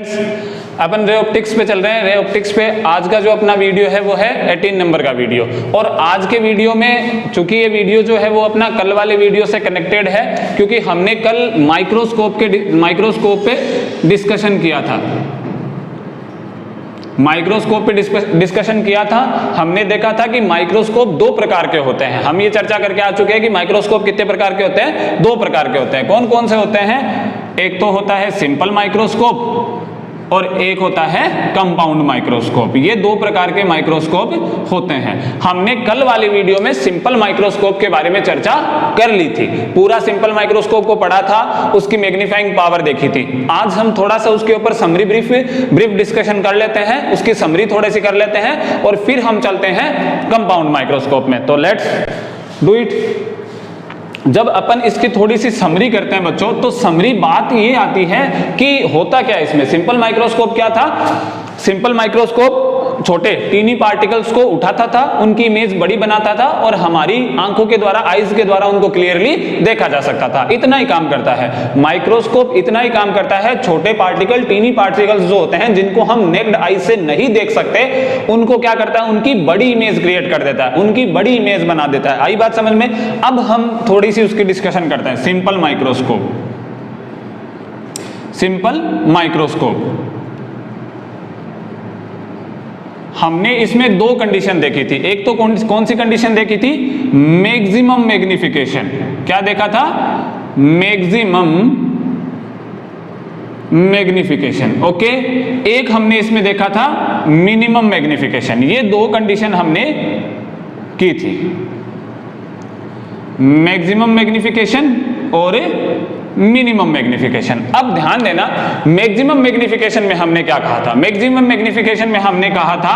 अपन ray optics पे चल रहे हैं। रे ऑप्टिक्स पे आज का जो अपना वीडियो है वो है 18 नंबर का वीडियो। और आज के वीडियो में चूंकि ये वीडियो जो है वो अपना कल वाले वीडियो से कनेक्टेड है, क्योंकि हमने कल माइक्रोस्कोप पे डिस्कशन किया था। माइक्रोस्कोप पे डिस्कशन किया था। हमने देखा था कि माइक्रोस्कोप दो प्रकार के होते हैं। हम ये चर्चा करके आ चुके हैं कि माइक्रोस्कोप कितने प्रकार के होते हैं, दो प्रकार के होते हैं। कौन कौन से होते हैं? एक तो होता है सिंपल माइक्रोस्कोप और एक होता है कंपाउंड माइक्रोस्कोप। ये दो प्रकार के माइक्रोस्कोप होते हैं। हमने कल वाले वीडियो में सिंपल माइक्रोस्कोप के बारे में चर्चा कर ली थी, पूरा सिंपल माइक्रोस्कोप को पढ़ा था, उसकी मैग्नीफाइंग पावर देखी थी। आज हम थोड़ा सा उसके ऊपर समरी ब्रीफ डिस्कशन कर लेते हैं, उसकी समरी थोड़ी सी कर लेते हैं और फिर हम चलते हैं कंपाउंड माइक्रोस्कोप में। तो लेट्स डू इट। जब अपन इसकी थोड़ी सी समरी करते हैं बच्चों, तो समरी बात ये आती है कि होता क्या है इसमें। सिंपल माइक्रोस्कोप क्या था? सिंपल माइक्रोस्कोप छोटे टीनी पार्टिकल्स को उठाता था, उनकी इमेज बड़ी बनाता था और हमारी आंखों के द्वारा, आईज के द्वारा उनको क्लियरली देखा जा सकता था। इतना ही काम करता है माइक्रोस्कोप, इतना ही काम करता है। छोटे पार्टिकल, टीनी पार्टिकल्स जो होते हैं जिनको हम नेक्ड आई से नहीं देख सकते, उनको क्या करता है, उनकी बड़ी इमेज क्रिएट कर देता है, उनकी बड़ी इमेज बना देता है। आई बात समझ में? अब हम थोड़ी सी उसकी डिस्कशन करते हैं। सिंपल माइक्रोस्कोप, सिंपल माइक्रोस्कोप हमने इसमें दो कंडीशन देखी थी। एक तो कौन सी कंडीशन देखी थी? Maximum magnification. क्या देखा था? Maximum magnification. ओके। एक हमने इसमें देखा था मिनिमम मैग्निफिकेशन। ये दो कंडीशन हमने की थी, मैक्सिमम मैग्निफिकेशन और मिनिमम मैग्निफिकेशन। अब ध्यान देना, मैक्सिमम मैग्निफिकेशन में हमने क्या कहा था? मैक्सिमम मैग्निफिकेशन में हमने कहा था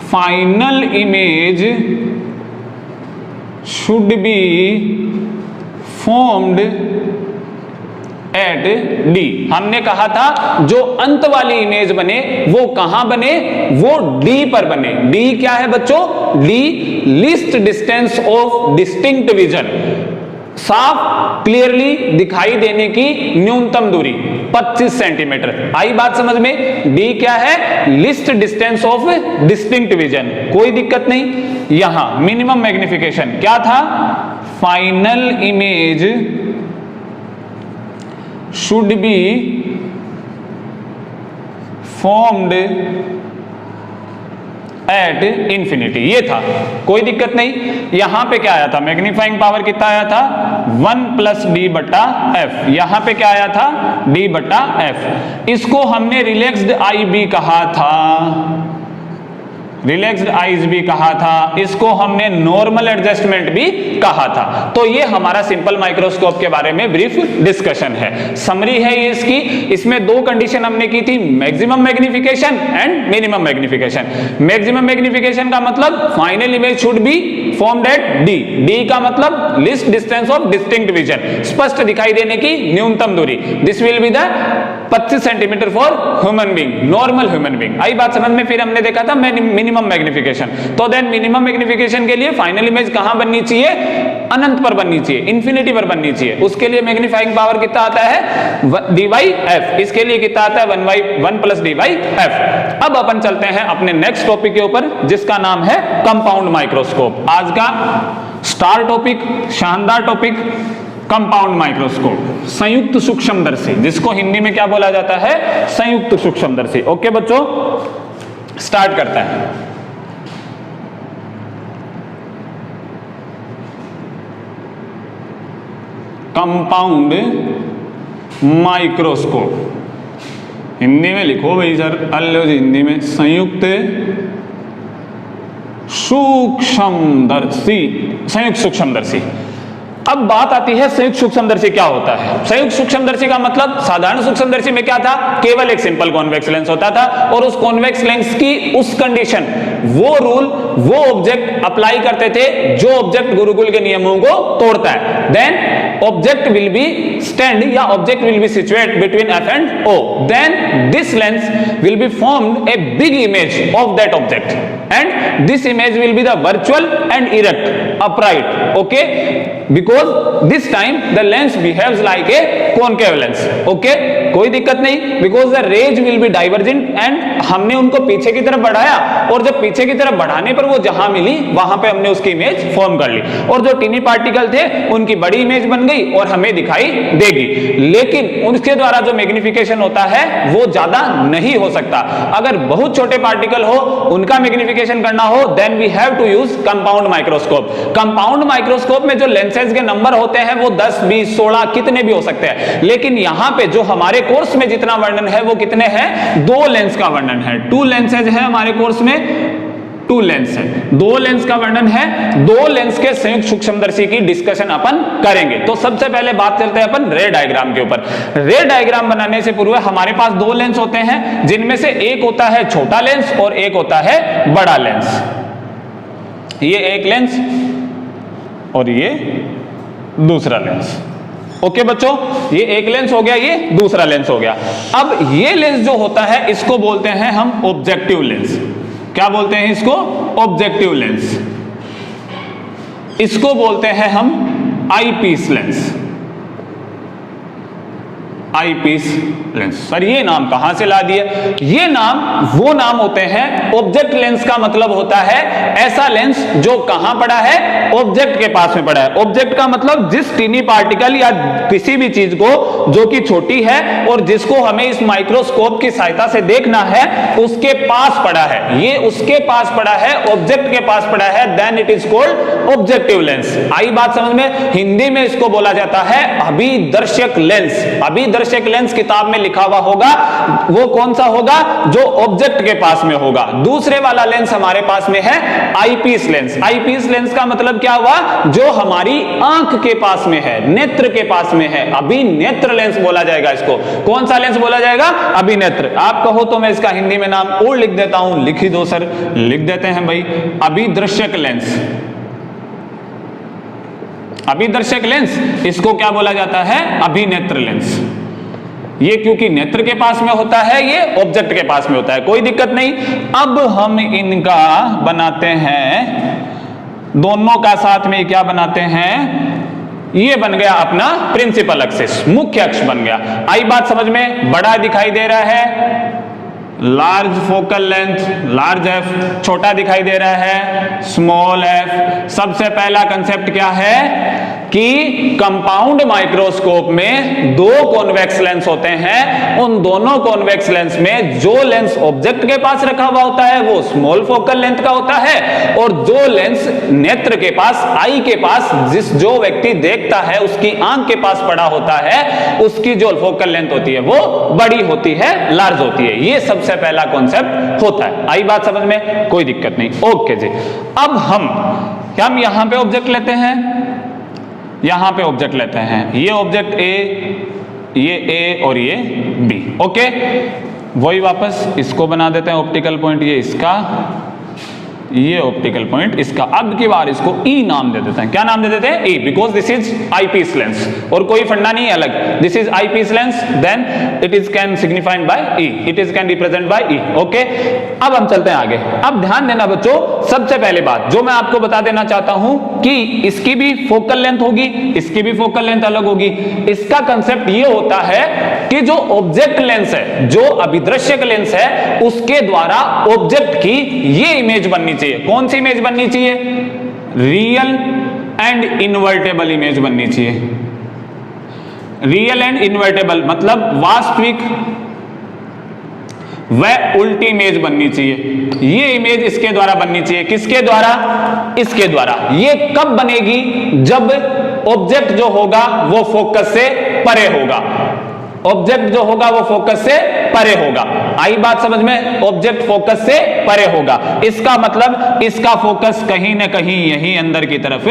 final image should be formed at D. हमने कहा था जो अंत वाली इमेज बने वो कहां बने? वो डी पर बने। डी क्या है बच्चों? D least distance of distinct vision, साफ क्लियरली दिखाई देने की न्यूनतम दूरी 25 सेंटीमीटर। आई बात समझ में? डी क्या है? Least distance of distinct vision. कोई दिक्कत नहीं। यहां मिनिमम मैग्निफिकेशन क्या था? Final image should be formed at infinity. ये था, कोई दिक्कत नहीं। यहां पे क्या आया था? मैग्नीफाइंग पावर कितना आया था? 1 + d/f। यहां पे क्या आया था? d/f। इसको हमने रिलैक्स्ड आई भी कहा था, रिलैक्स्ड आईज भी कहा था, इसको हमने नॉर्मल एडजस्टमेंट भी कहा था। तो ये हमारा सिंपल माइक्रोस्कोप के बारे में ब्रीफ डिस्कशन है, समरी है ये इसकी। इसमें दो कंडीशन हमने की थी, maximum magnification and minimum magnification. Maximum magnification का मतलब final image should be formed at D. D का मतलब least distance of distinct vision, स्पष्ट दिखाई देने की न्यूनतम दूरी। This will be the 25 centimetre for human being, normal human being. आई बात समझ में? फिर हमने देखा था मिनिमम मैग्निफिकेशन। तो देन मिनिमम मैग्निफिकेशन के लिए फाइनल इमेज कहां बननी चाहिए? अनंत पर बननी चाहिए, इंफिनिटी पर बननी चाहिए। उसके लिए मैग्नीफाइंग पावर कितना आता है? d/f। इसके लिए कितना आता है? 1 + d/f। अब अपन चलते हैं अपने नेक्स्ट टॉपिक के ऊपर, जिसका नाम है कंपाउंड माइक्रोस्कोप। आज का स्टार टॉपिक, शानदार टॉपिक, कंपाउंड माइक्रोस्कोप, संयुक्त सूक्ष्मदर्शी, जिसको हिंदी में क्या बोला जाता है? संयुक्त सूक्ष्मदर्शी। ओके बच्चों, स्टार्ट करते हैं। कंपाउंड माइक्रोस्कोप, हिंदी में लिखो भाई सर, अल्लो जी हिंदी में। संयुक्त सूक्ष्मदर्शी, संयुक्त सूक्ष्मदर्शी। अब बात आती है संयुक्त सूक्ष्मदर्शी क्या होता है। संयुक्त सूक्ष्मदर्शी का मतलब, साधारण सूक्ष्मदर्शी में क्या था? केवल एक सिंपल कॉन्वेक्स लेंस होता था और उस कॉन्वेक्स लेंस की उस कंडीशन, वो रूल, वो ऑब्जेक्ट अप्लाई करते थे जो ऑब्जेक्ट गुरुकुल के नियमों को तोड़ता है। Then object will be stand या object will be situate between F and O, then this lens will be formed a big image of that object and this image will be the virtual and erect upright, okay, because this time the lens behaves like a concave lens, okay, कोई दिक्कत नहीं, because the rays will be divergent and हमने उनको पीछे की तरफ बढ़ाया और जब पीछे की तरफ बढ़ाने पर वो जहां मिली वहां पे हमने उसकी इमेज फॉर्म कर ली और जो टीनी पार्टिकल थे उनकी बड़ी इमेज बन गई और हमें दिखाई देगी, लेकिन उनके द्वारा जो मैग्निफिकेशन होता है वो ज्यादा नहीं हो सकता। अगर बहुत छोटे पार्टिकल हो उनका मैग्निफिकेशन करना हो then we have to use compound microscope. Compound microscope में जो लेंसेज के नंबर होते हैं वो 10, 20, 16 कितने भी हो सकते हैं, लेकिन यहां पे जो हमारे कोर्स में जितना वर्णन है वो कितने हैं, 2 लेंस का वर्णन है, 2 लेंसेज है हमारे कोर्स में, 2 लेंस है, 2 लेंस का वर्णन है, 2 लेंस के संयुक्त सूक्ष्मदर्शी की डिस्कशन अपन करेंगे। तो सबसे पहले बात करते हैं अपन रे डायग्राम के ऊपर। रे डायग्राम बनाने से पूर्व हमारे पास 2 लेंस होते हैं जिनमें से एक होता है छोटा लेंस और एक होता है बड़ा लेंस। ये एक लेंस और ये दूसरा लेंस, ओके बच्चों, ये एक लेंस हो गया, ये दूसरा लेंस हो गया। अब ये लेंस जो होता है इसको बोलते हैं हम ऑब्जेक्टिव लेंस। क्या बोलते हैं इसको, ऑब्जेक्टिव लेंस। इसको बोलते हैं हम eyepiece lens, eyepiece lens. Sir ये नाम कहां से ला दिया, ये नाम वो नाम होते हैं, ऑब्जेक्ट लेंस का मतलब होता है ऐसा लेंस जो कहां पड़ा है, ऑब्जेक्ट के पास में पड़ा है। ऑब्जेक्ट का मतलब जिस टीनी पार्टिकल या किसी भी चीज को जो कि छोटी है और जिसको हमें इस माइक्रोस्कोप की सहायता से देखना है उसके पास पड़ा है, ये उसके पास पड़ा है, ऑब्जेक्ट के पास पड़ा है, then it is called objective lens. आई बात समझ में, हिंदी में इसको बोला जाता है अभिदर्शक लेंस। अभिदर्शक लेंस किताब में लिखा हुआ होगा, वो कौन सा होगा, जो ऑब्जेक्ट के पास में होगा। दूसरे वाला लेंस हमारे पास में है आईपीस लेंस। आईपीस लेंस का मतलब क्या हुआ, जो हमारी आंख के पास में है, नेत्र के पास में है, अभिनेत्र लेंस बोला जाएगा इसको। कौन सा लेंस बोला जाएगा, अभिनेत्र। आप कहो तो मैं इसका हिंदी में नाम और लिख देता हूं, लिख ही दो सर, लिख देते हैं भाई, अभिदर्शक लेंस। अभिदर्शक लेंस इसको क्या बोला जाता है, अभिनेत्र लेंस। ये क्योंकि नेत्र के पास में होता है, ये ऑब्जेक्ट के पास में होता है, कोई दिक्कत नहीं। अब हम इनका बनाते हैं, दोनों का साथ में क्या बनाते हैं, ये बन गया अपना प्रिंसिपल एक्सिस, मुख्य अक्ष बन गया। आई बात समझ में, बड़ा दिखाई दे रहा है large focal length, large F, छोटा दिखाई दे रहा है स्मॉल एफ। सबसे पहला कंसेप्ट क्या है कि कंपाउंड माइक्रोस्कोप में 2 कॉन्वेक्स लेंस होते हैं, उन दोनों कॉन्वेक्स लेंस में जो लेंस ऑब्जेक्ट के पास रखा हुआ होता है वो स्मॉल फोकल लेंथ का होता है, और जो लेंस नेत्र के पास, आई के पास, जो व्यक्ति देखता है उसकी आंख के पास पड़ा होता है, उसकी जो फोकल लेंथ होती है वो बड़ी होती है, लार्ज होती है। ये सबसे पहला कॉन्सेप्ट होता है। आई बात समझ में, कोई दिक्कत नहीं, ओके जी। अब हम यहां पे ऑब्जेक्ट लेते हैं, यहां पे ऑब्जेक्ट लेते हैं, ये ऑब्जेक्ट ए, ये ए और ये बी, ओके। वही वापस इसको बना देते हैं ऑप्टिकल पॉइंट, ये इसका, ये ऑप्टिकल पॉइंट इसका। अब की बार इसको ई नाम दे देते हैं। क्या नाम दे देते हैं, E, because this is eyepiece lens, और कोई फंडा नहीं है अलग, this is eyepiece lens, then it is can signified by E, it is can represent by E, okay. अब हम चलते हैं आगे। अब ध्यान देना बच्चों, सबसे पहले बात जो मैं आपको बता देना चाहता हूं कि इसकी भी फोकल लेंथ होगी, इसकी भी फोकल लेंथ अलग होगी। इसका कंसेप्ट ये होता है कि जो ऑब्जेक्ट लेंस है, जो अभिदर्शक लेंस है, उसके द्वारा ऑब्जेक्ट की ये इमेज बननी चाहिए। कौन सी इमेज बननी चाहिए, रियल एंड इनवर्टेबल इमेज बननी चाहिए। रियल एंड इनवर्टेबल मतलब वास्तविक वह उल्टी इमेज बननी चाहिए। ये इमेज इसके द्वारा बननी चाहिए। किसके द्वारा, इसके द्वारा। ये कब बनेगी, जब ऑब्जेक्ट जो होगा वो फोकस से परे होगा, ऑब्जेक्ट जो होगा वो फोकस से परे होगा। आई बात समझ में, ऑब्जेक्ट फोकस से परे होगा, इसका मतलब इसका फोकस कहीं ना कहीं यहीं अंदर की तरफ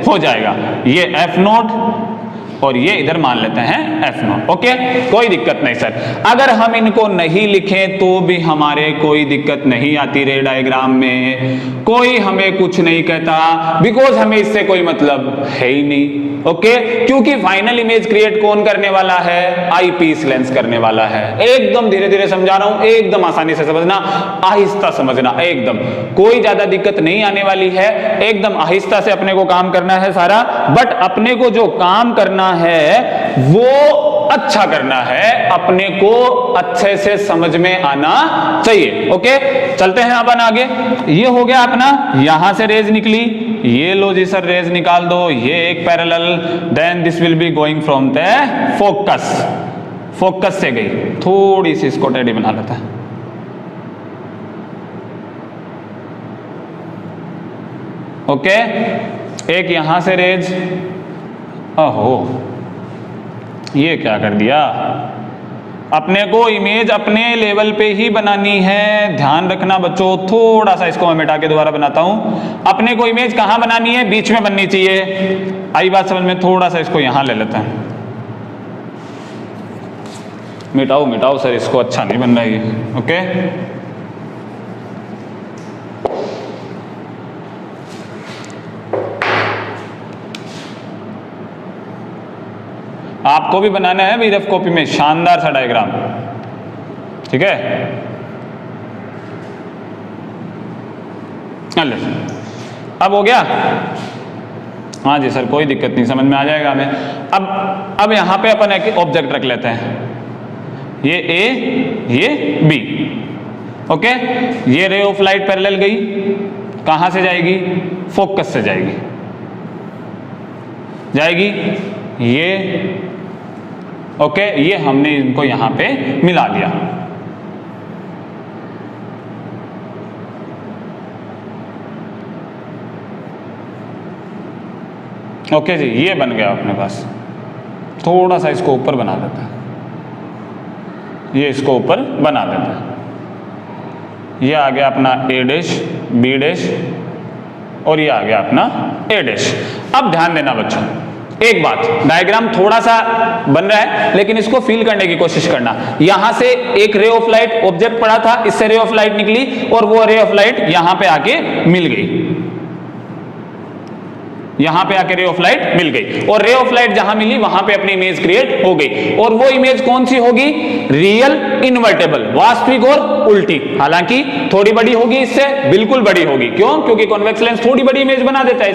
हो जाएगा। ये F0 और ये इधर मान लेते हैं F0, ओके, कोई दिक्कत नहीं सर। अगर हम इनको नहीं लिखें तो भी हमारे कोई दिक्कत नहीं आती, रे डायग्राम में कोई हमें कुछ नहीं कहता, बिकॉज हमें इससे कोई मतलब है ही नहीं। ओके, क्योंकि फाइनल इमेज क्रिएट कौन करने वाला है? आईपीस लेंस करने वाला है। एकदम धीरे धीरे समझा रहा हूं, एकदम आसानी से समझना, आहिस्ता समझना, एकदम कोई ज्यादा दिक्कत नहीं आने वाली है, एकदम आहिस्ता से अपने को काम करना है सारा। बट अपने को जो काम करना है वो अच्छा करना है, अपने को अच्छे से समझ में आना चाहिए। ओके, चलते हैं अपन आगे। ये हो गया अपना, यहां से रेज निकली, ये लो जी सर रेज निकाल दो, ये एक parallel, then this will be going from the focus, focus से गई, थोड़ी सी इसको टेढ़ी बना लेता है। ओके, एक यहां से रेज, ओहो ये क्या कर दिया, अपने को इमेज अपने लेवल पे ही बनानी है, ध्यान रखना बच्चों। थोड़ा सा इसको मैं मिटा के दोबारा बनाता हूं। अपने को इमेज कहां बनानी है? बीच में बननी चाहिए। आई बात समझ में? थोड़ा सा इसको यहां ले लेते हैं। मिटाओ मिटाओ सर, इसको अच्छा नहीं बन रहा है। ओके, आपको भी बनाना है भी रफ कॉपी में शानदार सा डायग्राम, ठीक है? चलो, अब हो गया? हाँ जी सर, कोई दिक्कत नहीं, समझ में आ जाएगा हमें। अब यहां पे अपन एक ऑब्जेक्ट रख लेते हैं, ये ए, ये बी। ओके, ये रे ऑफ लाइट पैरेलल गई, कहां से जाएगी? फोकस से जाएगी, जाएगी ये। ओके, ये हमने इनको यहां पे मिला लिया। ओके जी, ये बन गया अपने पास। थोड़ा सा इसको ऊपर बना देता है, ये इसको ऊपर बना देता है। ये आ गया अपना ए डैश, बी डैश, और ये आ गया अपना ए डैश। अब ध्यान देना बच्चों, एक बात, डायग्राम थोड़ा सा बन रहा है लेकिन इसको फील करने की कोशिश करना। यहां से एक रे ऑफ लाइट ऑब्जेक्ट पड़ा था, इससे रे ऑफ लाइट निकली और वो रे ऑफ लाइट यहां पे आके मिल गई, यहां पे आके रे ऑफ लाइट मिल गई, और रे ऑफ लाइट जहां मिली वहां पे अपनी इमेज क्रिएट हो गई। और वो इमेज कौन सी होगी? रियल इनवर्टेबल, वास्तविक और उल्टी। हालांकि थोड़ी बड़ी होगी इससे, बिल्कुल बड़ी होगी। क्यों? क्योंकि कॉन्वेक्स लेंस थोड़ी बड़ी इमेज बना देता है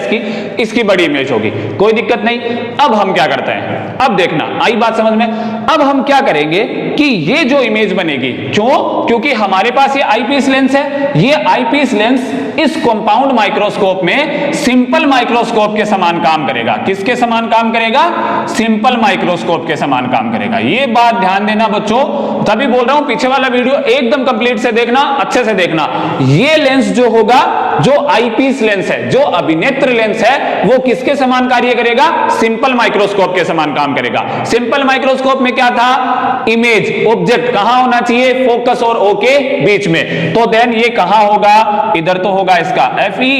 इसकी बड़ी इमेज होगी, कोई दिक्कत नहीं। अब हम क्या करते हैं, अब देखना, आई बात समझ में? अब हम क्या करेंगे कि ये जो इमेज बनेगी, क्यों? क्योंकि हमारे पास ये आईपीस लेंस है, ये आईपीस लेंस इस कंपाउंड माइक्रोस्कोप में सिंपल माइक्रोस्कोप के समान काम करेगा। किसके समान काम करेगा? सिंपल माइक्रोस्कोप के समान काम करेगा। ये बात ध्यान देना बच्चों, तभी बोल रहा हूं पीछे वाला वीडियो एकदम कंप्लीट से देखना, अच्छे से देखना। ये लेंस जो होगा, जो आईपीस लेंस है, जो अभिनेत्र लेंस है, वो किसके समान कार्य करेगा? सिंपल माइक्रोस्कोप के समान काम करेगा। सिंपल माइक्रोस्कोप में क्या था? इमेज, ऑब्जेक्ट कहां होना चाहिए? फोकस और ओ के बीच में। तो देन ये कहां होगा? इधर तो होगा इसका Fe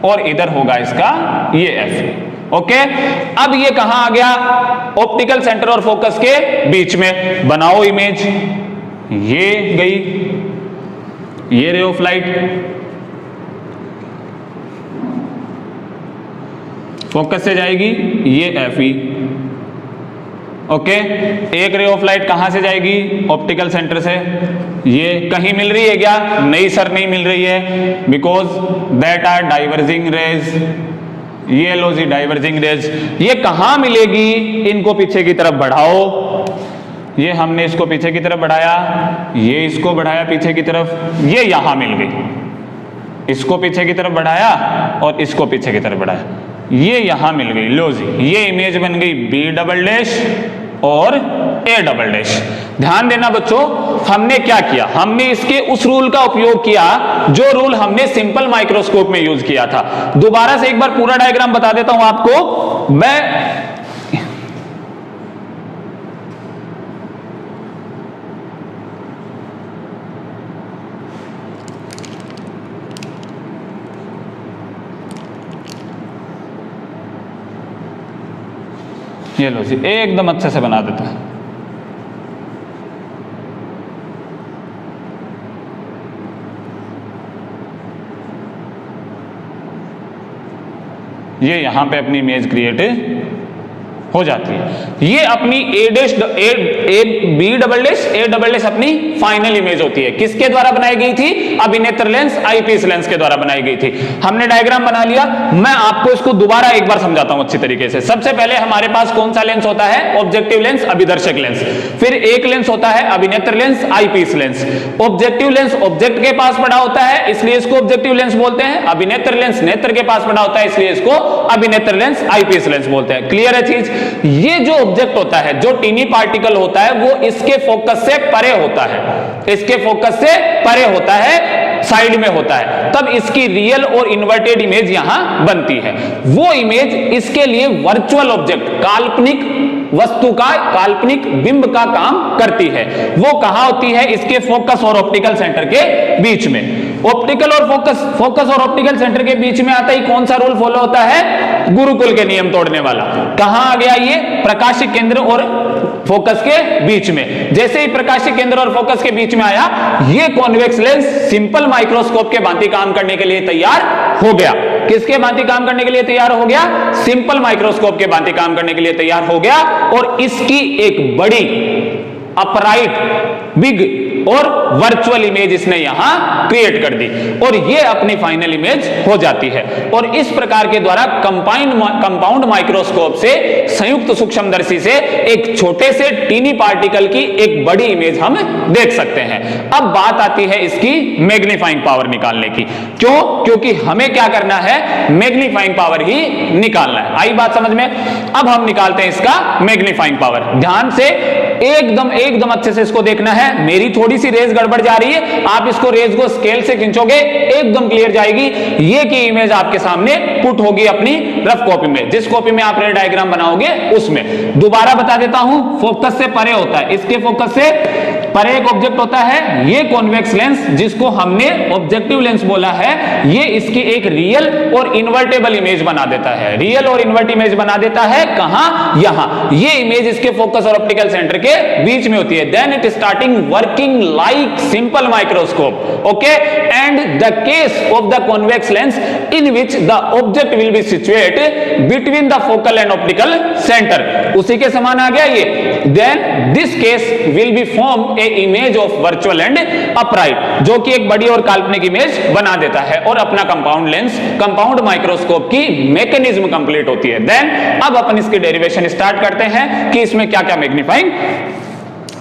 और इधर होगा इसका ये F। ओके, अब ये कहां आ गया? ऑप्टिकल सेंटर और फोकस के बीच में। बनाओ इमेज, ये गई, ये रे ऑफ लाइट फोकस से जाएगी, ये Fe। ओके, एक रे ऑफ लाइट कहां से जाएगी? ऑप्टिकल सेंटर से। ये कहीं मिल रही है क्या? नहीं सर, नहीं मिल रही है, because that are diverging rays. ये लो जी डाइवर्जिंग रेज, ये कहां मिलेगी? इनको पीछे की तरफ बढ़ाओ, ये हमने इसको पीछे की तरफ बढ़ाया, ये इसको बढ़ाया पीछे की तरफ, ये यहां मिल गई। इसको पीछे की तरफ बढ़ाया और इसको पीछे की तरफ बढ़ाया, ये यहां मिल गई। लो जी, ये इमेज बन गई बी डबल डैश और ए डबल डैश। ध्यान देना बच्चों, हमने क्या किया? हमने इसके उस रूल का उपयोग किया जो रूल हमने सिंपल माइक्रोस्कोप में यूज किया था। दोबारा से एक बार पूरा डायग्राम बता देता हूं आपको मैं। ये लो जी, एकदम अच्छे से बना देता है। ये यहां पे अपनी इमेज क्रिएट हो जाती है। ये अपनी A अपनी फाइनल इमेज होती है। किसके द्वारा बनाई गई थी? अभिनेत्र लेंस, आईपीस लेंस के द्वारा बनाई गई थी। हमने डायग्राम बना लिया, मैं आपको इसको दोबारा एक बार समझाता हूं अच्छी तरीके से। सबसे पहले हमारे पास कौन सा लेंस होता है? ऑब्जेक्टिव लेंस, अभिदर्शक लेंस। फिर एक लेंस होता है अभिनेत्र lens, eyepiece lens. Objective lens object के पास पड़ा होता है, इसलिए इसको ऑब्जेक्टिव लेंस बोलते हैं। अभिनेत्र लेंस नेत्र के पास पड़ा होता है, इसलिए इसको अभिनेत्र लेंस, आईपीस लेंस बोलते हैं। क्लियर है चीज? ये जो ऑब्जेक्ट होता है, जो टीनी पार्टिकल होता है, वो इसके फोकस से परे होता है, इसके फोकस से परे होता है, साइड में होता है, तब इसकी रियल और इन्वर्टेड इमेज यहां बनती है। वो इमेज इसके लिए वर्चुअल ऑब्जेक्ट, काल्पनिक वस्तु का, काल्पनिक बिंब का काम करती है। वो कहां होती है? इसके फोकस और ऑप्टिकल सेंटर के बीच में। ऑप्टिकल और फोकस और ऑप्टिकल सेंटर के बीच में आता ही कौन सा रूल फॉलो होता है? गुरुकुल के नियम तोड़ने वाला। कहां आ गया ये? प्रकाशिक केंद्र और फोकस के बीच में। जैसे ही प्रकाशिक केंद्र और फोकस के बीच में आया, ये कॉन्वेक्स लेंस सिंपल माइक्रोस्कोप के भांति काम करने के लिए तैयार हो गया। किसके भांति काम करने के लिए तैयार हो गया? सिंपल माइक्रोस्कोप के भांति काम करने के लिए तैयार हो गया। और इसकी एक बड़ी अपराइट, बिग और वर्चुअल इमेज इसने यहां क्रिएट कर दी, और ये अपनी फाइनल इमेज हो जाती है। और इस प्रकार के द्वारा कंपाउंड माइक्रोस्कोप से, संयुक्त सूक्ष्मदर्शी से एक छोटे से टीनी पार्टिकल की एक बड़ी इमेज हम देख सकते हैं। अब बात आती है इसकी मैग्नीफाइंग पावर निकालने की। क्यों? क्योंकि हमें क्या करना है? मैग्नीफाइंग पावर ही निकालना है। आई बात समझ में? अब हम निकालते हैं इसका मैग्नीफाइंग पावर। ध्यान से एकदम अच्छे से इसको देखना है। मेरी थोड़ी सी रेज गड़बड़ जा रही है, आप इसको रेज को स्केल से खींचोगे, एकदम क्लियर जाएगी। ये की इमेज आपके सामने पुट होगी अपनी रफ कॉपी में, जिस कॉपी में आप डायग्राम बनाओगे उसमें। दोबारा बता देता हूं, फोकस से परे होता है, इसके फोकस से परे एक ऑब्जेक्ट होता है, ये कॉन्वेक्स लेंस, जिसको हमने ऑब्जेक्टिव लेंस बोला है। ये इसकी एक रियल और इन्वर्टेबल इमेज बना देता है, रियल और इन्वर्ट इमेज बना देता है। कहां? यहां। ये इमेज इसके फोकस और ऑप्टिकल सेंटर के बीच में होती है। Then it starting working like simple microscope, okay. And the case of the convex lens in which the object will be situated between the focal and optical centre, उसी के समान आ गया ये। Then this case will be form a image of virtual and upright, जो कि एक बड़ी और काल्पनिक इमेज बना देता है, और अपना कंपाउंड लेंस, कंपाउंड माइक्रोस्कोप की मैकेनिज्म कंप्लीट होती है। देन अब अपन इसकी डेरिवेशन स्टार्ट करते हैं कि इसमें क्या क्या मैग्नीफाइंग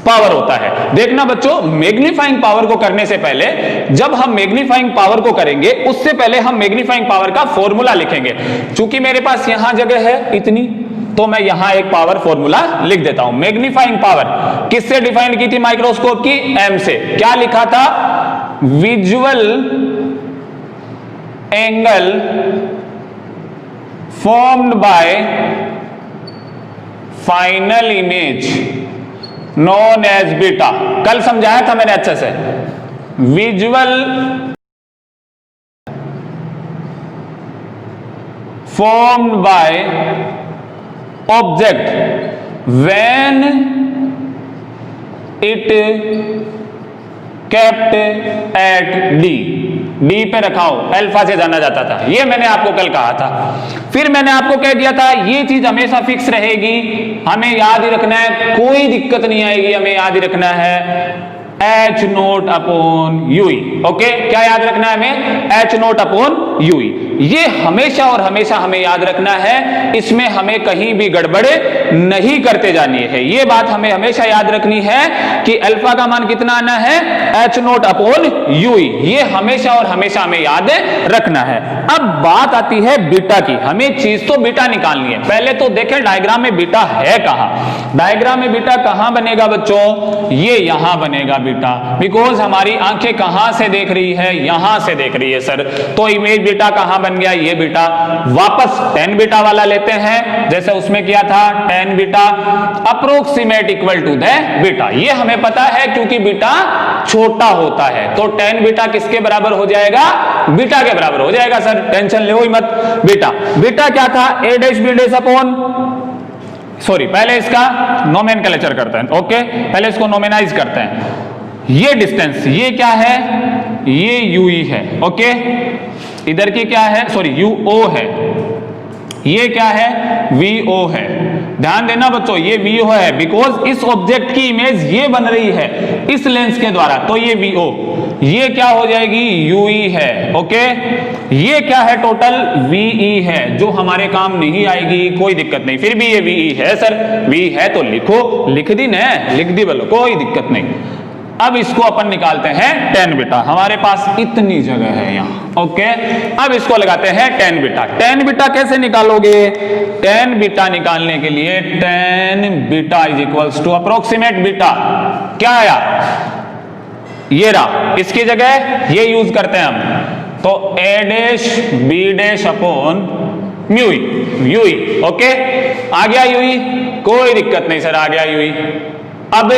पावर होता है। देखना बच्चों, मैग्नीफाइंग पावर को करने से पहले, जब हम मैग्नीफाइंग पावर को करेंगे उससे पहले हम मैग्नीफाइंग पावर का फॉर्मूला लिखेंगे। चूंकि मेरे पास यहां जगह है इतनी, तो मैं यहां एक पावर फॉर्मूला लिख देता हूं। मैग्नीफाइंग पावर किससे डिफाइन की थी? माइक्रोस्कोप की एम से। क्या लिखा था? Visual angle formed by final image known as beta. कल समझाया था मैंने अच्छे से। Visual formed by object when it kept at D पे रखा हो, अल्फा से जाना जाता था। ये मैंने आपको कल कहा था। फिर मैंने आपको कह दिया था ये चीज हमेशा फिक्स रहेगी, हमें याद ही रखना है, कोई दिक्कत नहीं आएगी, हमें याद ही रखना है H naught upon U E. Okay, क्या याद रखना है हमें? H naught upon U E. ये हमेशा और हमेशा हमें याद रखना है, इसमें हमें कहीं भी गड़बड़ नहीं करते जानी है। ये बात हमें हमेशा याद रखनी है कि अल्फा का मान कितना आना है? H naught upon U E. ये हमेशा और हमेशा हमें याद रखना है। अब बात आती है बीटा की। हमें चीज तो बीटा निकालनी है। पहले तो देखें डायग्राम में बीटा है कहां। डायग्राम में बीटा कहां बनेगा बच्चों? ये यहां बनेगा बीटा, बिकॉज हमारी आंखें कहां से देख रही है? यहां से देख रही है सर। तो इमेज बीटा कहां बन गया? ये बीटा। वापस tan बीटा वाला लेते हैं, जैसे उसमें किया था tan beta approximate equal to the beta. ये हमें पता है क्योंकि बीटा छोटा होता है, तो tan बीटा किसके बराबर हो जाएगा? बीटा के बराबर हो जाएगा सर, टेंशन ले ही मत। बीटा क्या था? a dash b dash upon, sorry पहले इसका नोमेनक्लेचर करते हैं। ओके, पहले इसको नोमेनाइज करते हैं। ये डिस्टेंस, ये क्या है? ये यूई है। ओके, इधर की क्या है? सॉरी यूओ है। ये क्या है, VO है। ध्यान देना बच्चों, ये VO है बिकॉज इस ऑब्जेक्ट की इमेज ये बन रही है इस लेंस के द्वारा, तो ये VO। ये क्या हो जाएगी, UE है। ओके, ये क्या है, टोटल VE है, जो हमारे काम नहीं आएगी, कोई दिक्कत नहीं। फिर भी ये VE है सर, VE है तो लिखो, लिख दी ना, लिख दी बोलो, कोई दिक्कत नहीं। अब इसको अपन निकालते हैं tan बीटा, हमारे पास इतनी जगह है यहाँ। ओके, अब इसको लगाते हैं tan बीटा। tan बीटा कैसे निकालोगे, tan बीटा निकालने के लिए tan beta is equals to approximate beta, क्या आया, ये रहा, इसकी जगह ये यूज करते हैं हम, तो a dash b dash upon mu UE. Okay, आ गया यूई, कोई दिक्कत नहीं सर, आ गया यूई। अब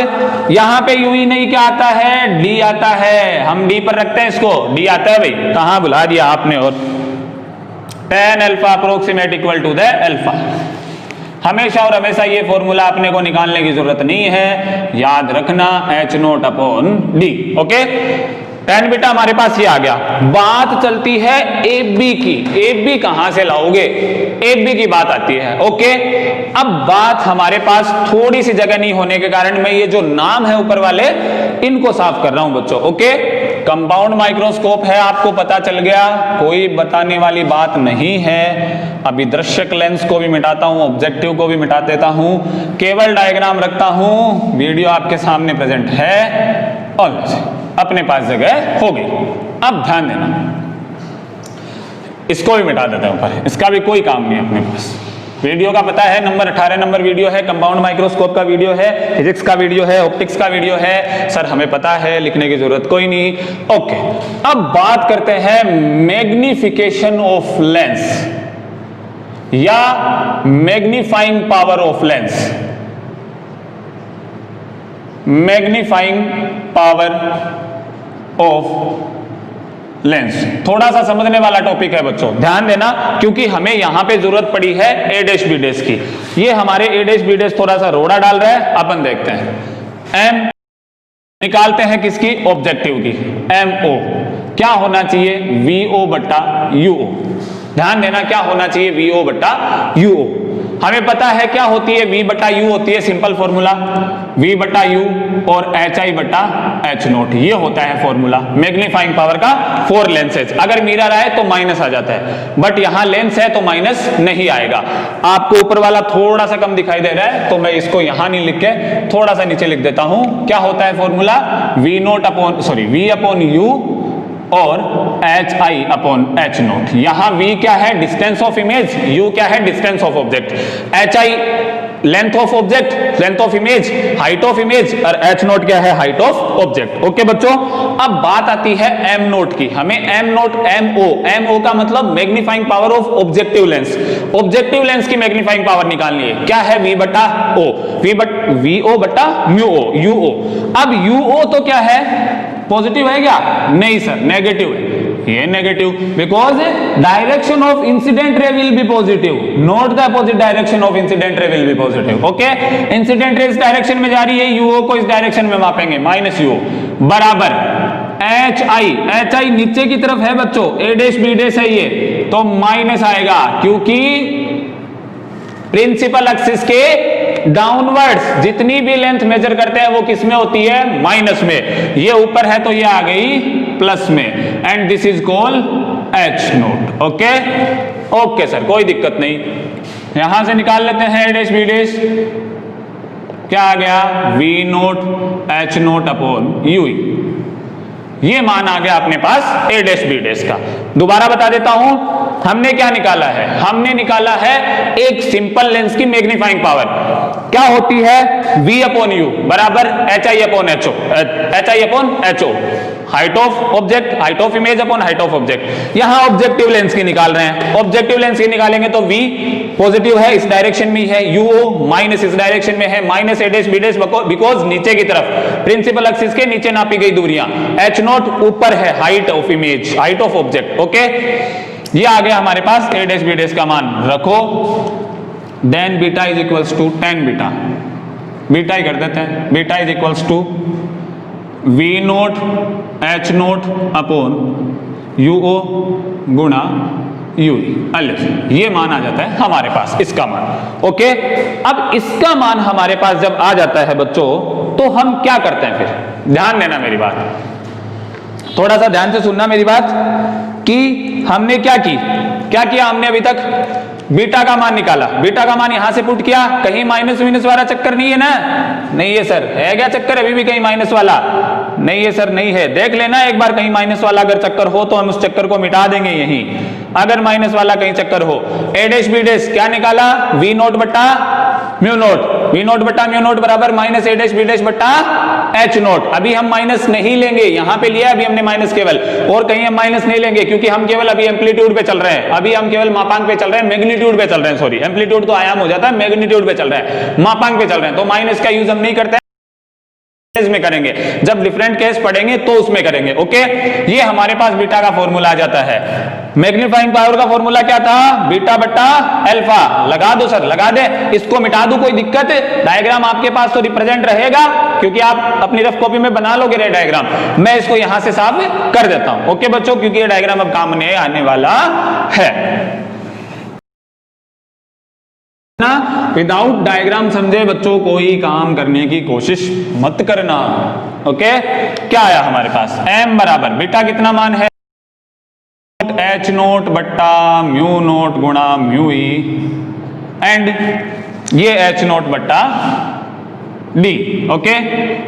यहां पे यूई नहीं, क्या आता है, डी आता है, हम डी पर रखते हैं इसको, डी आता है भाई, कहां बुला दिया आपने, और tan alpha approximate equal to the alpha. हमेशा और हमेशा ये फॉर्मूला अपने को निकालने की जरूरत नहीं है, याद रखना H naught upon D. Okay, tan beta हमारे पास ये आ गया। बात चलती है AB की, AB कहां से लाओगे, AB की बात आती है। ओके, अब बात हमारे पास थोड़ी सी जगह नहीं होने के कारण मैं ये जो नाम है ऊपर वाले इनको साफ कर रहा हूं बच्चों। ओके, कंपाउंड माइक्रोस्कोप है, आपको पता चल गया, कोई बताने वाली बात नहीं है। अभी दृश्यक लेंस को भी मिटाता हूं, ऑब्जेक्टिव को भी मिटा देता हूं, केवल डायग्राम रखता हूं, वीडियो आपके सामने प्रेजेंट है ऑलवेज, अपने पास जगह होगी। अब ध्यान देना, इसको भी मिटा देते हैं ऊपर, इसका भी कोई काम नहीं अपने पास। वीडियो का पता है, नंबर 18 नंबर वीडियो है, कंपाउंड माइक्रोस्कोप का वीडियो है, फिजिक्स का वीडियो है, ऑप्टिक्स का वीडियो है, सर हमें पता है, लिखने की जरूरत कोई नहीं। ओके, अब बात करते हैं मैग्निफिकेशन ऑफ लेंस या magnifying power of lens. Magnifying power of lens थोड़ा सा समझने वाला टॉपिक है बच्चों, ध्यान देना, क्योंकि हमें यहां पे जरूरत पड़ी है A डैश B डैश की। ये हमारे A डैश B डैश थोड़ा सा रोड़ा डाल रहा है, अपन देखते हैं। M निकालते हैं किसकी, ऑब्जेक्टिव की, MO क्या होना चाहिए, VO बट्टा UO। ध्यान देना, क्या होना चाहिए, VO बट्टा UO। हमें पता है क्या होती है, V बट्टा U होती है, सिंपल फॉर्मूला, V बट्टा U और HI बट्टा H नोट, ये होता है फॉर्मूला मैग्नीफाइंग पावर का फॉर लेंसेज। अगर मिरर आए तो माइनस आ जाता है, बट यहां लेंस है तो माइनस नहीं आएगा। आपको ऊपर वाला थोड़ा सा कम दिखाई दे रहा है, तो मैं इसको यहां नहीं लिख के थोड़ा सा नीचे लिख देता हूं। क्या होता है फॉर्मूला, V अपॉन U और HI अपॉन H नोट। यहां V क्या है, डिस्टेंस ऑफ इमेज, U क्या है, distance of object, HI length of object, length of image, height of image, और H नोट क्या है, हाइट ऑफ ऑब्जेक्ट। ओके बच्चों, अब बात आती है M नोट की। हमें M नोट, MO का मतलब magnifying power of objective lens. Objective lens की मैग्नीफाइंग पावर निकालनी है, क्या है, V बट्टा O, VO बट्टा म्यू O, UO। अब UO तो क्या है, पॉजिटिव है क्या, नहीं सर, नेगेटिव है, ये negative, because direction of incident ray will be positive, not the opposite direction of incident ray will be positive. Okay, incident ray इस डायरेक्शन में जा रही है, UO को इस डायरेक्शन में मापेंगे, माइनस UO बराबर HI नीचे की तरफ है बच्चों, A डैश B डैश है ये, तो माइनस आएगा, क्योंकि प्रिंसिपल एक्सिस के डाउनवर्ड्स जितनी भी लेंथ मेजर करते हैं वो किस में होती है, माइनस में। ये ऊपर है तो ये आ गई प्लस में, and this is called H note. Okay okay sir, कोई दिक्कत नहीं। यहां से निकाल लेते हैं A डैश B डैश, क्या आ गया, V naught H naught upon UI। ये मान आ गया अपने पास A डैश B डैश का। दोबारा बता देता हूं, हमने क्या निकाला है, हमने निकाला है एक सिंपल लेंस की मैग्नीफाइंग पावर, क्या होती है, V अपॉन U बराबर HI upon HO, height of object, height of image upon height of object. यहां ऑब्जेक्टिव लेंस की निकाल रहे हैं, ऑब्जेक्टिव लेंस की निकालेंगे तो V पॉजिटिव है, इस डायरेक्शन में है, UO माइनस इस डायरेक्शन में है, minus A dash B dash, because नीचे की तरफ प्रिंसिपल एक्सिस के नीचे नापी गई दूरियां, H नोट ऊपर है, height of image, height of object. Okay, ये आ गया हमारे पास A डैश B डैश का मान, रखो, then beta is equals to tan beta, beta ही कर देते हैं, beta is equals to V naught H naught upon UO गुणा यूई अल्फ, ये मान आ जाता है हमारे पास, इसका मान। ओके, अब इसका मान हमारे पास जब आ जाता है बच्चों, तो हम क्या करते हैं फिर? ध्यान देना मेरी बात, थोड़ा सा ध्यान से सुनना मेरी बात, कि हमने क्या किया हमने अभी तक बीटा का मान निकाला, बीटा का मान यहां से पुट किया, कहीं माइनस माइनस वाला चक्कर नहीं है ना? नहीं है सर, है क्या चक्कर अभी भी कहीं माइनस वाला? नहीं है सर, नहीं है, देख लेना एक बार, कहीं माइनस वाला अगर चक्कर हो तो हम उस चक्कर को मिटा देंगे यहीं, अगर माइनस वाला कहीं चक्कर हो। ए डैश बी डैश क्या निकाला? वी नोट बट्टा म्यू नोट, वी नोट बट्टा म्यू नोट बराबर माइनस ए डैश बी डैश बट्टा एच नोट। अभी हम माइनस नहीं लेंगे, यहां पे लिया अभी हमने माइनस केवल, और कहीं हम माइनस नहीं लेंगे क्योंकि हम केवल अभी एम्पलीट्यूड पे चल रहे हैं, अभी हम केवल मापांक पे चल रहे हैं, मैग्नीट्यूड पे चल रहे हैं, सॉरी एम्पलीट्यूड तो आयाम हो जाता है, मैग्नीट्यूड पे चल रहा है, मापांक पे चल रहे हैं, तो माइनस का यूज हम नहीं करते में करेंगे, जब डिफरेंट केस पढ़ेंगे तो उसमें करेंगे। ओके, ये हमारे पास बीटा का फॉर्मूला आ जाता है। मैग्नीफाइंग पावर का फॉर्मूला क्या था? बीटा बट्टा अल्फा। लगा दो सर, लगा दे, इसको मिटा दो, कोई दिक्कत है? डायग्राम आपके पास तो रिप्रेजेंट रहेगा क्योंकि आप अपनी रफ कॉपी में बना लोगे रे डायग्राम, मैं इसको यहां से साफ कर देता हूं। ओके बच्चों, क्योंकि ये डायग्राम अब काम में आने वाला है ना। विदाउट डायग्राम समझे बच्चों कोई काम करने की कोशिश मत करना। ओके, क्या आया हमारे पास? m बराबर बीटा कितना मान है? एच नोट बट्टा म्यू नोट गुणा म्यू ई, एंड ये एच नोट बट्टा डी। ओके,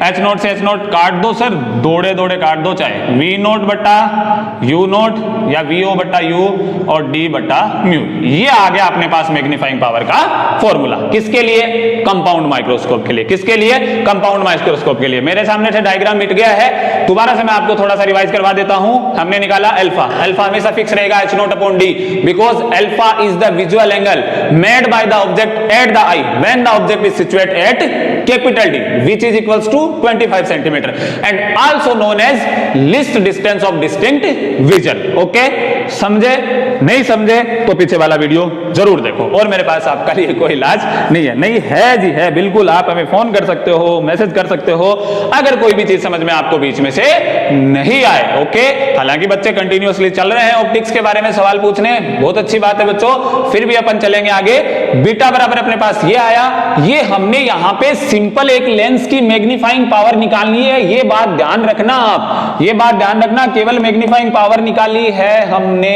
एच नोट से एच नोट काट दो सर, दौड़े दौड़े काट दो, चाहे वी नोट बट्टा यू नोट या वी ओ बट्टा यू और डी बट्टा म्यू। ये आ गया अपने पास मैग्नीफाइंग पावर का फॉर्मूला। किसके लिए? कंपाउंड माइक्रोस्कोप के लिए। किसके लिए? कंपाउंड माइक्रोस्कोप के लिए। मेरे सामने से डायग्राम मिट गया है, दोबारा से मैं आपको थोड़ा सा रिवाइज करवा देता हूं। हमने निकाला अल्फा, अल्फा हमेशा फिक्स रहेगा H naught upon D, because alpha is the visual angle made by the object at the I when the object is situated at capital D, which is equals to 25 centimeter and also known as least distance of distinct vision. Okay, समझे? नहीं समझे तो पीछे वाला video जरूर देखो, और मेरे पास आपका लिए कोई इलाज नहीं है। नहीं है जी, है बिल्कुल, आप हमें फोन कर सकते हो, मैसेज कर सकते हो अगर कोई भी चीज समझ में आपको बीच में से नहीं आए। ओके, हालांकि बच्चे कंटिन्यूअसली चल रहे हैं ऑप्टिक्स के बारे में सवाल पूछने, बहुत अच्छी बात है बच्चों, फिर भी अपन चलेंगे आगे। बीटा बराबर अपने पास ये आया, ये हमने यहां पे सिंपल एक लेंस की मैग्नीफाइंग पावर निकालनी है, ये बात ध्यान रखना आप, ये बात ध्यान रखना, केवल मैग्नीफाइंग पावर निकाली है हमने।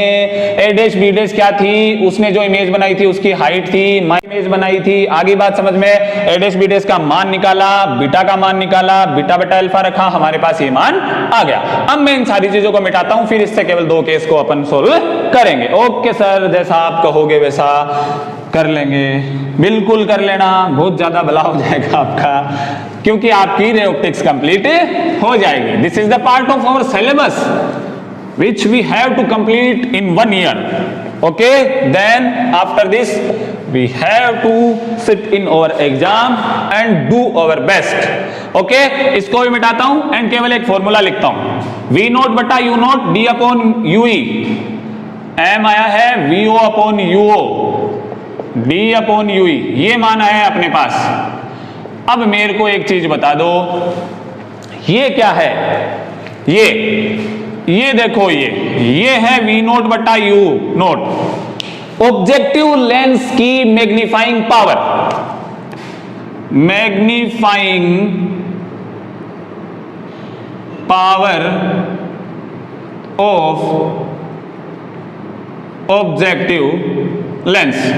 ए डैश बी डैश क्या थी? उसने जो इमेज बनाई थी उसकी हाइट थी, मैं इमेज बनाई थी, आगे बात समझ में। ए डैश बी डैश का मान निकाला, बीटा का मान निकाला, बीटा बटा अल्फा रखा, हमारे पास ये मान आ गया। अब मैं इन सारी चीजों को मिटाता हूं, फिर इससे केवल दो केस को अपन सोल्व करेंगे। ओके सर, जैसा आप कहोगे वैसा कर लेंगे, बिल्कुल कर लेना, बहुत ज्यादा भला हो जाएगा आपका, क्योंकि आपकी रे ऑप्टिक्स कंप्लीट हो जाएगी। This is the part of our syllabus which we have to complete in 1 year. Okay, then after this we have to sit in our exam and do our best. Okay, इसको भी मिटाता हूं and केवल एक formula लिखता हूं, v note बटा u note d upon ue, m आया है vo upon uo, d upon ue, ये मान आया है अपने पास। अब मेरे को एक चीज बता दो, ये क्या है? ये देखो, ये है वी नोट बटा यू नोट, ऑब्जेक्टिव लेंस की magnifying power, magnifying power of objective lens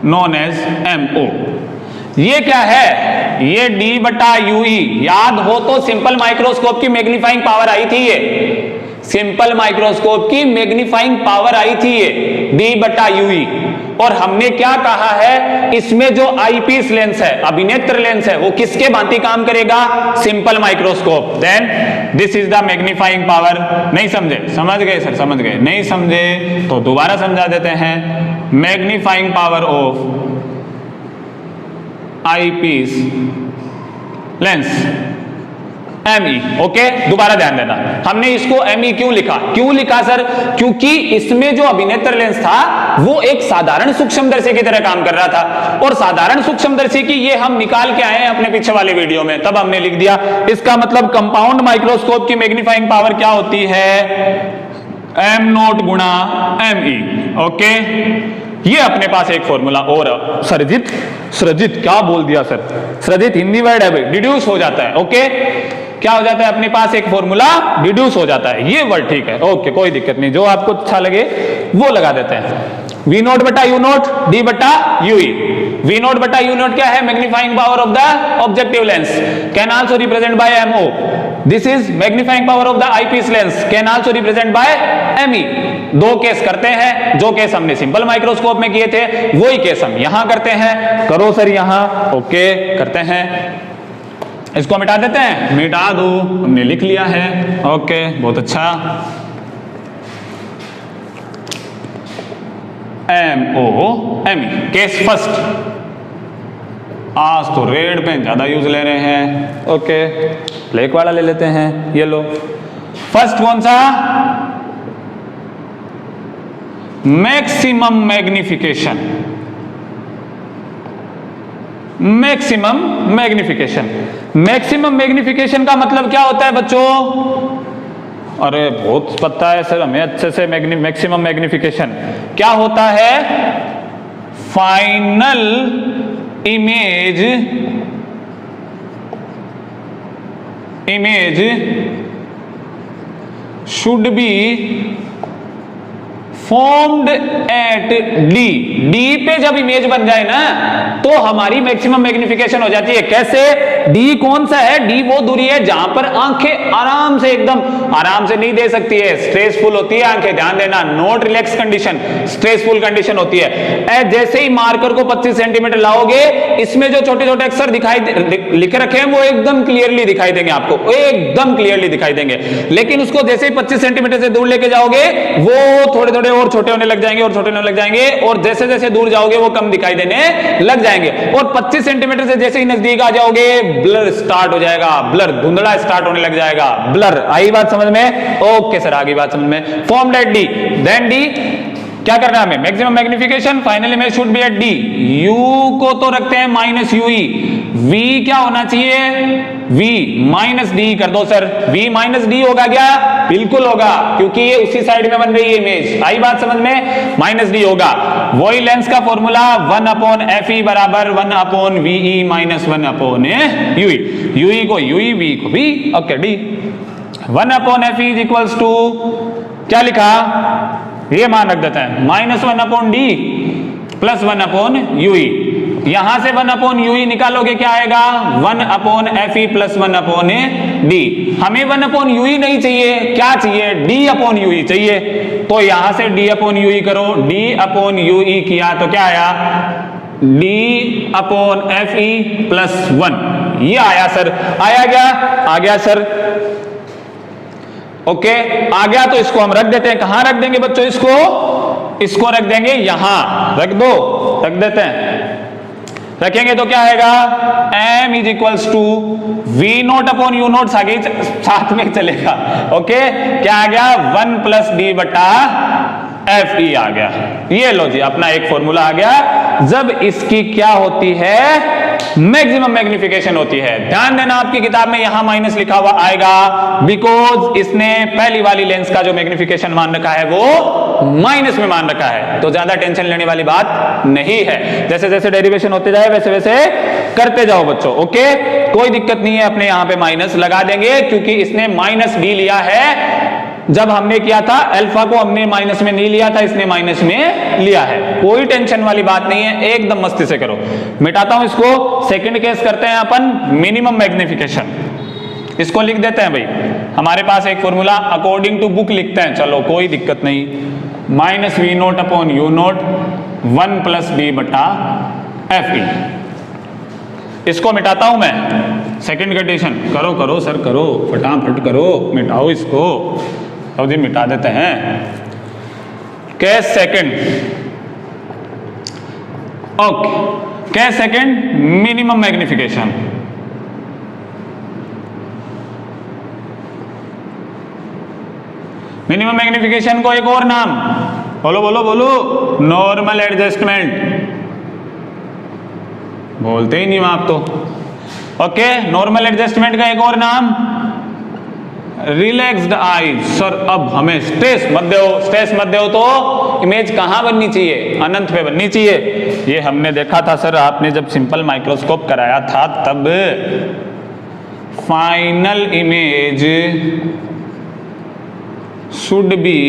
known as MO। ये क्या है? ये D बटा UE, याद हो तो सिंपल माइक्रोस्कोप की मैग्नीफाइंग पावर आई थी, ये सिंपल माइक्रोस्कोप की मैग्नीफाइंग पावर आई थी, ये D बटा UE। और हमने क्या कहा है, इसमें जो आईपीस लेंस है, अभिनेत्र लेंस है, वो किसके भांति काम करेगा? Simple microscope. Then this is the magnifying power. नहीं समझे? समझ गए सर, समझ गए? नहीं समझे तो दोबारा समझा देते हैं। Magnifying power of eyepiece lens ME। Okay, दोबारा ध्यान देना, हमने इसको ME क्यों लिखा? क्यों लिखा सर? क्योंकि इसमें जो अभिनेत्र लेंस था वो एक साधारण सूक्ष्मदर्शी की तरह काम कर रहा था, और साधारण सूक्ष्मदर्शी की ये हम निकाल के आए हैं अपने पीछे वाले वीडियो में, तब हमने लिख दिया। इसका मतलब कंपाउंड माइक्रोस्कोप की मैग्नीफाइंग पावर क्या होती है? M नोट गुणा ME। ओके, ये अपने पास एक फॉर्मूला और सृजित क्या बोल दिया सर, सृजित हिंदी वर्ड है भाई, डिड्यूस हो जाता है। ओके, क्या हो जाता है अपने पास एक फॉर्मूला डिड्यूस हो जाता है, ये वर्ड ठीक है। ओके, कोई दिक्कत नहीं, जो आपको अच्छा लगे वो लगा देते हैं। V नोट बटा U नोट D बटा UE। V नोट बटा U नोट क्या है? Magnifying power of the objective lens, can also represent by MO। This is magnifying power of the eyepiece lens, can also represent by ME। दो case करते हैं, जो case हमने simple microscope में किए थे वही केस हम यहां करते हैं। करो सर यहां। ओके, करते हैं, इसको मिटा देते हैं, मिटा दो, हमने लिख लिया है। ओके, बहुत अच्छा। MOME case first. आज तो रेड पेन ज्यादा यूज ले रहे हैं। ओके, ब्लैक वाला ले लेते हैं, ये लो। फर्स्ट कौन सा? Maximum magnification. Maximum magnification, maximum magnification का मतलब क्या होता है बच्चों? अरे बहुत पता है सर हमें अच्छे से। मैक्सिमम मैग्निफिकेशन क्या होता है? Final image should be formed at D. D पे जब इमेज बन जाए ना तो हमारी मैक्सिमम मैग्निफिकेशन हो जाती है। कैसे? डी कौन सा है? डी वो दूरी है जहां पर आंखें आराम से, एकदम आराम से नहीं दे सकती है, स्ट्रेसफुल होती है आंखें, ध्यान देना, not relax condition, stressful condition होती है। जैसे ही मार्कर को 25 सेंटीमीटर लाओगे, इसमें जो छोटे छोटे अक्षर दिखाई लिखे रखे हैं वो एकदम क्लियरली दिखाई देंगे आपको, एकदम क्लियरली दिखाई देंगे। लेकिन उसको जैसे ही 25 सेंटीमीटर से दूर लेके जाओगे वो थोड़े थोड़े और छोटे होने लग जाएंगे, और छोटे होने लग जाएंगे, और जैसे जैसे दूर जाओगे वो कम दिखाई देने लग जाएंगे। और 25 सेंटीमीटर से जैसे ही नजदीक आ जाओगे ब्लर स्टार्ट हो जाएगा, ब्लर, धुंधला स्टार्ट होने लग जाएगा, ब्लर। आई बात समझ में? ओके सर, आगे बात समझ में। Form at D, then D क्या करना है हमें? Maximum magnification, finally image should be at D. U को तो रखते हैं माइनस यूई, वी क्या होना चाहिए? वी माइनस डी कर दो सर। वी माइनस डी होगा क्या? बिल्कुल होगा, क्योंकि ये उसी साइड में बन रही है इमेज। आई बात समझ में? माइनस डी होगा। वही लेंस का फॉर्मूला 1/FE बराबर 1/VE माइनस 1/यूई। यूई को यूई, वी को V. Okay, D 1/FE is equals to क्या लिखा? ये मान रख देते हैं, -1/D प्लस 1/UE। यहां से 1/UE निकालोगे क्या आएगा? 1/FE plus 1/D। हमें 1/UE नहीं चाहिए, क्या चाहिए? D/UE चाहिए। तो यहां से D/UE करो, D/UE किया तो क्या आया? D/FE plus 1। ये आया सर, आया क्या? आ गया सर। ओके, आ गया तो इसको हम रख देते हैं। कहां रख देंगे बच्चों? इसको रख देंगे यहां, रख दो, रख देते हैं। रखेंगे तो क्या आएगा? m is equals to V naught upon U naught, साथ में चलेगा। ओके, क्या आ गया? 1 प्लस डी बटा FE आ गया। ये लो जी, अपना एक फॉर्मूला आ गया जब इसकी क्या होती है? मैक्सिमम मैग्निफिकेशन होती है। ध्यान देना, आपकी किताब में यहां माइनस लिखा हुआ आएगा, बिकॉज इसने पहली वाली लेंस का जो मैग्निफिकेशन मान रखा है वो माइनस में मान रखा है। तो ज्यादा टेंशन लेने वाली बात नहीं है, जैसे जैसे डेरिवेशन होते जाए वैसे वैसे करते जाओ बच्चों। ओके, कोई दिक्कत नहीं है, अपने यहां पे माइनस लगा देंगे क्योंकि इसने माइनस डी लिया है। जब हमने किया था अल्फा को हमने माइनस में नहीं लिया था, इसने माइनस में लिया है। कोई टेंशन वाली बात नहीं है, एकदम मस्ती से करो। मिटाता हूं इसको। सेकंड केस करते हैं अपन, मिनिमम मैग्निफिकेशन। इसको लिख देते हैं भाई, हमारे पास एक फॉर्मूला अकॉर्डिंग टू बुक लिखते हैं। चलो कोई दिक्कत नहीं, minus V naught upon U naught 1 plus D बटा FE। इसको मिटाता हूं मैं। सेकंड कंडीशन करो करो सर, करो फटाफट करो, मिटाओ इसको। तो जी मिटा देते हैं। Case second, okay, case second minimum magnification. Minimum magnification को एक और नाम बोलो बोलो बोलो, नॉर्मल एडजस्टमेंट। बोलते ही नहीं आप तो। ओके, नॉर्मल एडजस्टमेंट का एक और नाम रिलैक्स्ड आईज। सर अब हमें स्ट्रेस मत दो, स्ट्रेस मत दो तो इमेज कहां बननी चाहिए? अनंत पे बननी चाहिए। ये हमने देखा था सर, आपने जब सिंपल माइक्रोस्कोप कराया था तब final image should B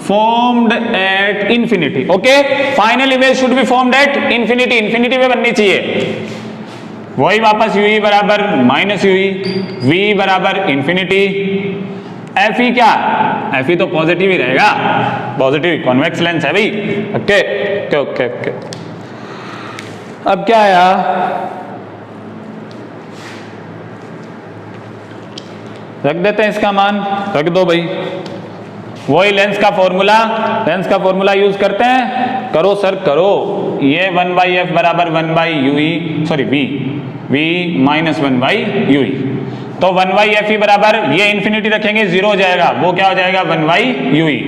formed at infinity। Okay, final image should B formed at infinity, infinity पे बननी चाहिए। वही वापस ui बराबर माइनस ui, v बराबर इंफिनिटी, fe क्या? fe तो पॉजिटिव ही रहेगा, पॉजिटिव कॉन्वेक्स लेंस है भाई। Okay okay okay okay. अब क्या आया? रख देते हैं इसका मान, रख दो भाई। वही लेंस का फॉर्मूला यूज करते हैं। करो सर करो। ये 1/f बराबर 1/ue, sorry v minus 1/ue। तो 1/fe बराबर, ये इंफिनिटी रखेंगे 0 हो जाएगा, वो क्या हो जाएगा 1/ue।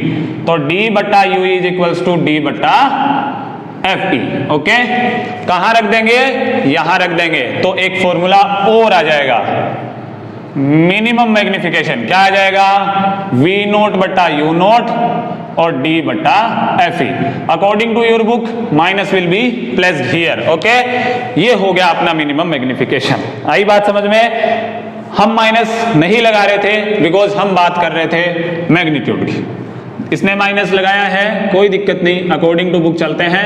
तो d बट्टा ue is equals to d बट्टा fe। ओके, कहां रख देंगे? यहां रख देंगे। तो एक फॉर्मूला और आ जाएगा, मिनिमम मैग्निफिकेशन क्या आ जाएगा? v नोट बट्टा u नोट और d बट्टा fe। According to your book minus will be placed here. Okay, ये हो गया अपना मिनिमम मैग्निफिकेशन। आई बात समझ में? हम माइनस नहीं लगा रहे थे बिकॉज हम बात कर रहे थे मैग्नीट्यूड की। इसने माइनस लगाया है, कोई दिक्कत नहीं, अकॉर्डिंग टू बुक चलते हैं,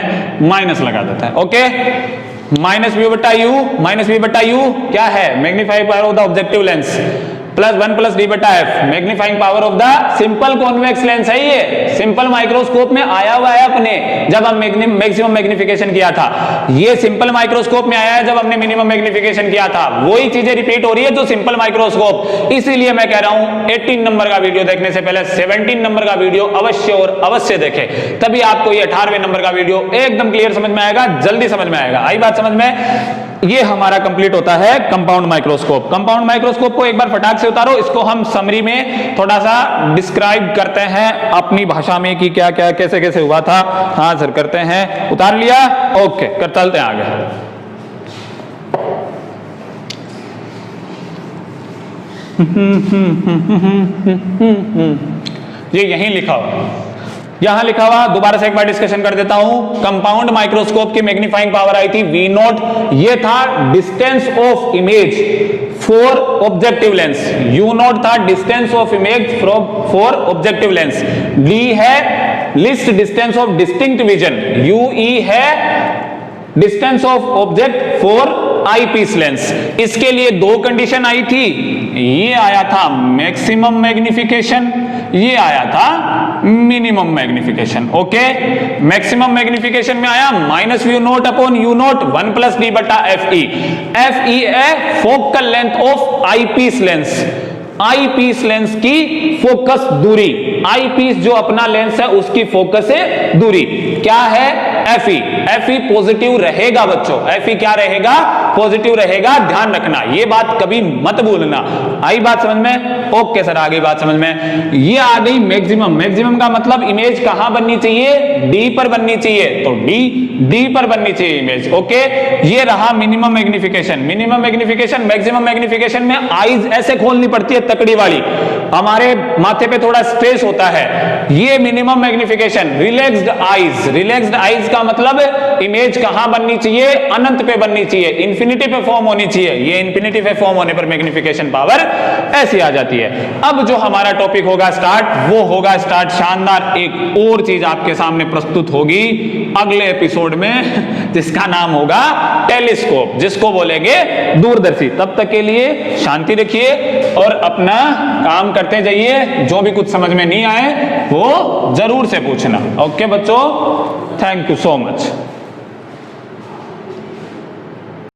माइनस लगा देता है। ओके, माइनस वी बट्टा यू क्या है? Magnifying power of the objective lens plus 1 plus D बटा F, magnifying power of the simple convex lens है। ये सिंपल माइक्रोस्कोप में आया हुआ है अपने, जब हम मैक्सिमम मैग्निफिकेशन किया था। ये सिंपल माइक्रोस्कोप में आया है जब हमने मिनिमम मैग्निफिकेशन किया था। वही चीजें रिपीट हो रही है जो सिंपल माइक्रोस्कोप। इसीलिए मैं कह रहा हूं 18 नंबर का वीडियो देखने से पहले 17 नंबर का वीडियो अवश्य और अवश्य देखें, तभी आपको ये 18वें नंबर का वीडियो एकदम क्लियर समझ में आएगा, जल्दी समझ में आएगा। आई बात समझ में? ये हमारा कंप्लीट होता है कंपाउंड माइक्रोस्कोप। कंपाउंड माइक्रोस्कोप को एक बार फटाक से उतारो, इसको हम समरी में थोड़ा सा डिस्क्राइब करते हैं अपनी भाषा में कि क्या क्या कैसे कैसे हुआ था। हाँ सर करते हैं, उतार लिया? ओके, कर चलते हैं आगे। ये यहीं लिखा हुआ, यहां लिखा हुआ, दोबारा से एक बार डिस्कशन कर देता हूं। कंपाउंड माइक्रोस्कोप की मैग्नीफाइंग पावर आई थी v नॉट, ये था distance of image for objective lens. u naught था distance of image for objective lens. d है least distance of distinct vision. ue है distance of object for eyepiece lens. इसके लिए दो कंडीशन आई थी, ये आया था मैक्सिमम मैग्निफिकेशन, ये आया था minimum magnification. Okay, maximum magnification में आया minus view note upon U naught 1 plus D बटा एफ ई। एफ ई है focal length of eyepiece lens, eyepiece lens की फोकस दूरी। आईपीस जो अपना लेंस है उसकी फोकस से दूरी क्या है? एफ ई पॉजिटिव रहेगा बच्चों, एफ ई क्या रहेगा? पॉजिटिव रहेगा, ध्यान रखना, ये बात कभी मत भूलना। आई बात समझ में? ओके सर, आगे बात समझ में। ये आ गई मैक्सिमम। मैक्सिमम का मतलब इमेज कहां बननी चाहिए? डी पर बननी चाहिए, तो डी पर बननी चाहिए इमेज। ओके, ये रहा minimum magnification. Minimum magnification, maximum magnification में आईज ऐसे खोलनी पड़ती है तकड़ी वाली, हमारे माथे पे थोड़ा स्ट्रेस होता है। ये minimum magnification. Relaxed eyes, relaxed eyes का मतलब इमेज कहां बननी चाहिए? अनंत पे बननी चाहिए, इंफिनिटी पे फॉर्म होनी चाहिए। ये इंफिनिटी पे फॉर्म होने पर मैग्निफिकेशन पावर ऐसी आ जाती है। अब जो हमारा टॉपिक होगा स्टार्ट, वो होगा स्टार्ट शानदार एक और चीज आपके सामने प्रस्तुत होगी अगले एपिसोड में, जिसका नाम होगा टेलीस्कोप, जिसको बोलेंगे दूरदर्शी। तब तक के लिए शांति रखिए और अपना काम करते जाइए। जो भी कुछ समझ में नहीं आए वो जरूर से पूछना। ओके बच्चों, थैंक यू सो मच।